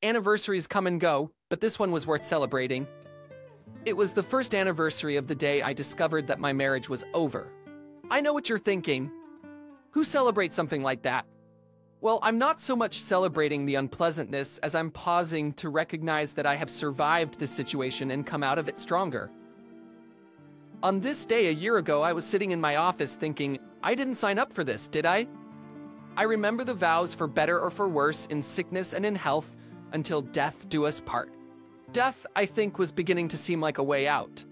Anniversaries come and go, but this one was worth celebrating. It was the first anniversary of the day I discovered that my marriage was over. I know what you're thinking. Who celebrates something like that? Well, I'm not so much celebrating the unpleasantness as I'm pausing to recognize that I have survived this situation and come out of it stronger. On this day a year ago, I was sitting in my office thinking, I didn't sign up for this, did I? I remember the vows for better or for worse, in sickness and in health, until death do us part. Death, I think, was beginning to seem like a way out.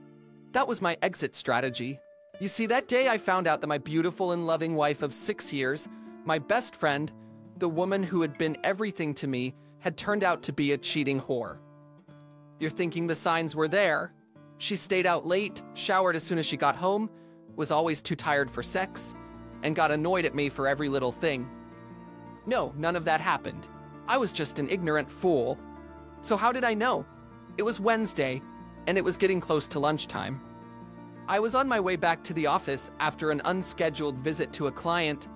That was my exit strategy. You see, that day I found out that my beautiful and loving wife of 6 years, my best friend, the woman who had been everything to me, had turned out to be a cheating whore. You're thinking the signs were there. She stayed out late, showered as soon as she got home, was always too tired for sex, and got annoyed at me for every little thing. No, none of that happened. I was just an ignorant fool. So how did I know? It was Wednesday, and it was getting close to lunchtime. I was on my way back to the office after an unscheduled visit to a client,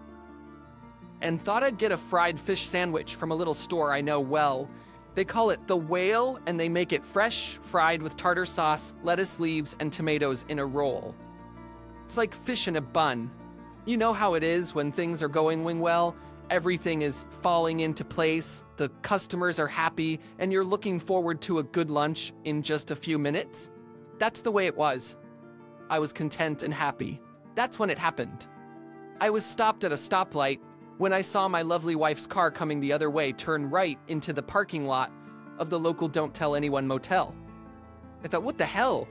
and thought I'd get a fried fish sandwich from a little store I know well. They call it the Whale, and they make it fresh, fried with tartar sauce, lettuce leaves, and tomatoes in a roll. It's like fish in a bun. You know how it is when things are going well, everything is falling into place, the customers are happy, and you're looking forward to a good lunch in just a few minutes? That's the way it was. I was content and happy. That's when it happened. I was stopped at a stoplight when I saw my lovely wife's car coming the other way turn right into the parking lot of the local Don't Tell Anyone motel. I thought, what the hell?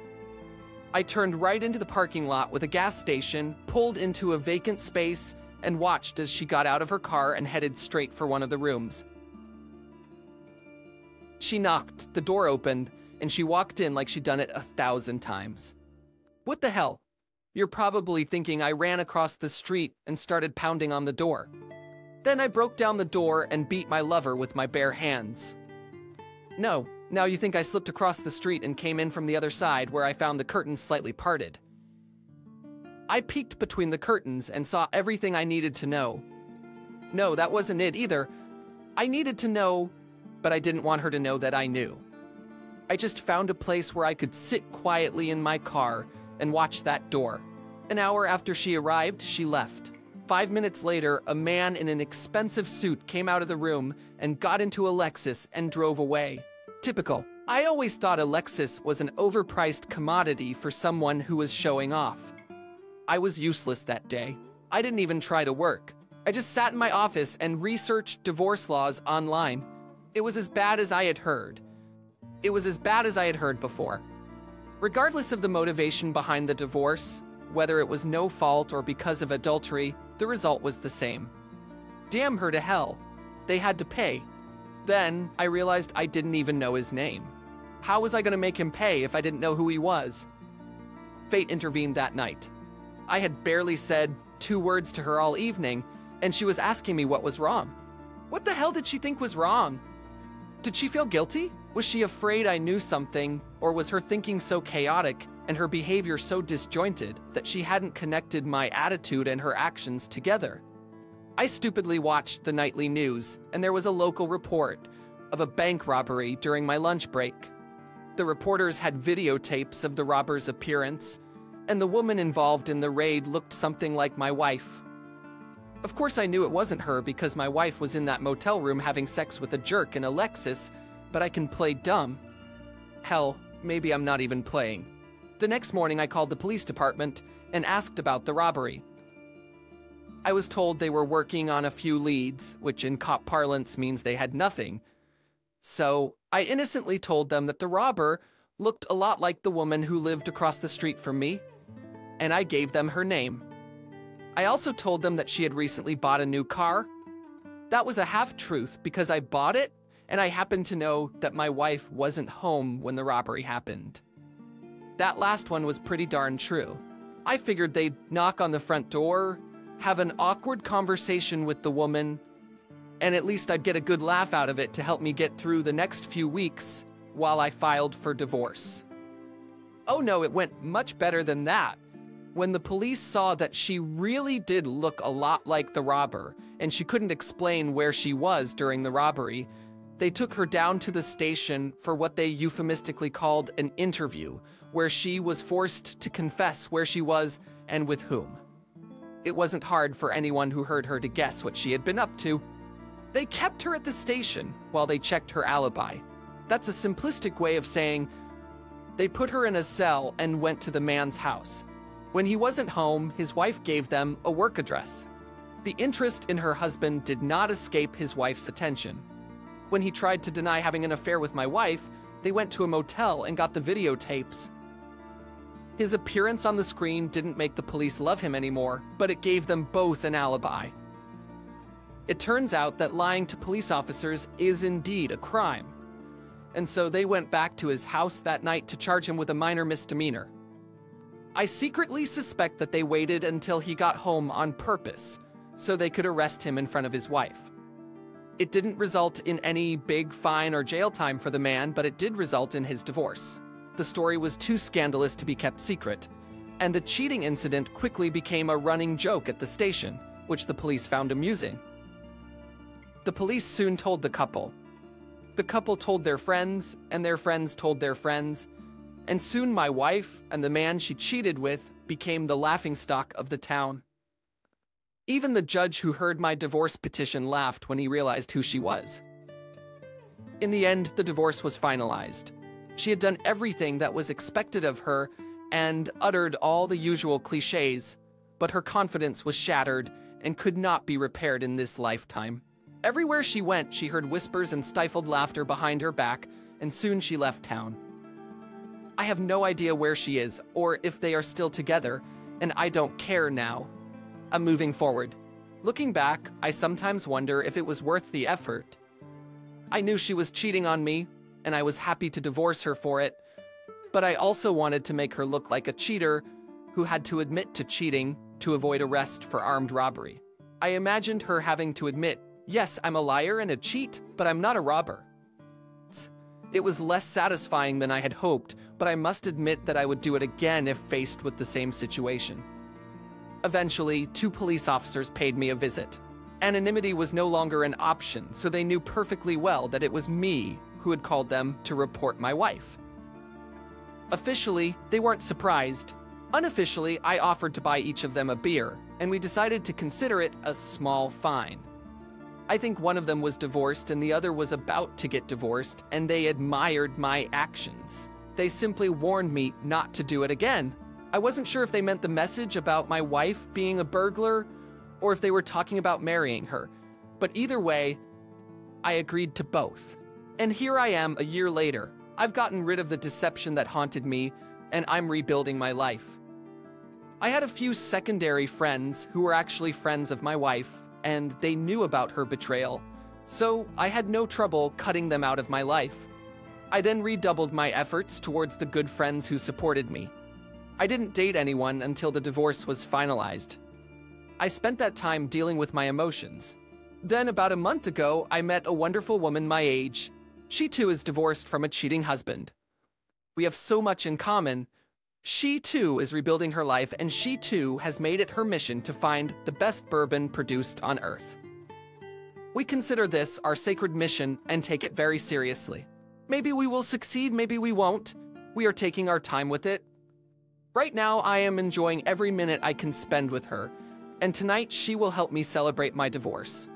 I turned right into the parking lot with a gas station, pulled into a vacant space, and watched as she got out of her car and headed straight for one of the rooms. She knocked, the door opened, and she walked in like she'd done it 1,000 times. What the hell? You're probably thinking I ran across the street and started pounding on the door. Then I broke down the door and beat my lover with my bare hands. No, now you think I slipped across the street and came in from the other side where I found the curtains slightly parted. I peeked between the curtains and saw everything I needed to know. No, that wasn't it either. I needed to know, but I didn't want her to know that I knew. I just found a place where I could sit quietly in my car and watch that door. An hour after she arrived, she left. 5 minutes later, a man in an expensive suit came out of the room and got into a Lexus and drove away. Typical. I always thought a Lexus was an overpriced commodity for someone who was showing off. I was useless that day. I didn't even try to work. I just sat in my office and researched divorce laws online. It was as bad as I had heard. It was as bad as I had heard before. Regardless of the motivation behind the divorce, whether it was no fault or because of adultery, the result was the same. Damn her to hell. They had to pay. Then I realized I didn't even know his name. How was I going to make him pay if I didn't know who he was? Fate intervened that night. I had barely said 2 words to her all evening, and she was asking me what was wrong. What the hell did she think was wrong? Did she feel guilty? Was she afraid I knew something, or was her thinking so chaotic and her behavior so disjointed that she hadn't connected my attitude and her actions together? I stupidly watched the nightly news, and there was a local report of a bank robbery during my lunch break. The reporters had videotapes of the robber's appearance, and the woman involved in the raid looked something like my wife. Of course I knew it wasn't her because my wife was in that motel room having sex with a jerk in a Lexus, but I can play dumb. Hell, maybe I'm not even playing. The next morning I called the police department and asked about the robbery. I was told they were working on a few leads, which in cop parlance means they had nothing. So I innocently told them that the robber looked a lot like the woman who lived across the street from me, and I gave them her name. I also told them that she had recently bought a new car. That was a half-truth because I bought it, and I happened to know that my wife wasn't home when the robbery happened. That last one was pretty darn true. I figured they'd knock on the front door, have an awkward conversation with the woman, and at least I'd get a good laugh out of it to help me get through the next few weeks while I filed for divorce. Oh no, it went much better than that. When the police saw that she really did look a lot like the robber, and she couldn't explain where she was during the robbery, They took her down to the station for what they euphemistically called an interview, where she was forced to confess where she was and with whom. It wasn't hard for anyone who heard her to guess what she had been up to. They kept her at the station while they checked her alibi. That's a simplistic way of saying they put her in a cell and went to the man's house. When he wasn't home, his wife gave them a work address. The interest in her husband did not escape his wife's attention. When he tried to deny having an affair with my wife, they went to a motel and got the videotapes. His appearance on the screen didn't make the police love him anymore, but it gave them both an alibi. It turns out that lying to police officers is indeed a crime, and so they went back to his house that night to charge him with a minor misdemeanor. I secretly suspect that they waited until he got home on purpose, so they could arrest him in front of his wife. It didn't result in any big fine or jail time for the man, but it did result in his divorce. The story was too scandalous to be kept secret, and the cheating incident quickly became a running joke at the station, which the police found amusing. The police soon told the couple. The couple told their friends, and their friends told their friends, and soon my wife and the man she cheated with became the laughingstock of the town. Even the judge who heard my divorce petition laughed when he realized who she was. In the end, the divorce was finalized. She had done everything that was expected of her and uttered all the usual cliches, but her confidence was shattered and could not be repaired in this lifetime. Everywhere she went, she heard whispers and stifled laughter behind her back, and soon she left town. I have no idea where she is or if they are still together, and I don't care now. I'm moving forward. Looking back, I sometimes wonder if it was worth the effort. I knew she was cheating on me, and I was happy to divorce her for it, but I also wanted to make her look like a cheater who had to admit to cheating to avoid arrest for armed robbery. I imagined her having to admit, yes, I'm a liar and a cheat, but I'm not a robber. It was less satisfying than I had hoped, but I must admit that I would do it again if faced with the same situation. Eventually, 2 police officers paid me a visit. Anonymity was no longer an option, so they knew perfectly well that it was me who had called them to report my wife. Officially, they weren't surprised. Unofficially, I offered to buy each of them a beer, and we decided to consider it a small fine. I think one of them was divorced and the other was about to get divorced, and they admired my actions. They simply warned me not to do it again. I wasn't sure if they meant the message about my wife being a burglar or if they were talking about marrying her, but either way, I agreed to both. And here I am a year later. I've gotten rid of the deception that haunted me, and I'm rebuilding my life. I had a few secondary friends who were actually friends of my wife, and they knew about her betrayal, so I had no trouble cutting them out of my life. I then redoubled my efforts towards the good friends who supported me. I didn't date anyone until the divorce was finalized. I spent that time dealing with my emotions. Then about a month ago, I met a wonderful woman my age. She too is divorced from a cheating husband. We have so much in common. She too is rebuilding her life, and she too has made it her mission to find the best bourbon produced on earth. We consider this our sacred mission and take it very seriously. Maybe we will succeed, maybe we won't. We are taking our time with it. Right now, I am enjoying every minute I can spend with her, and tonight she will help me celebrate my divorce.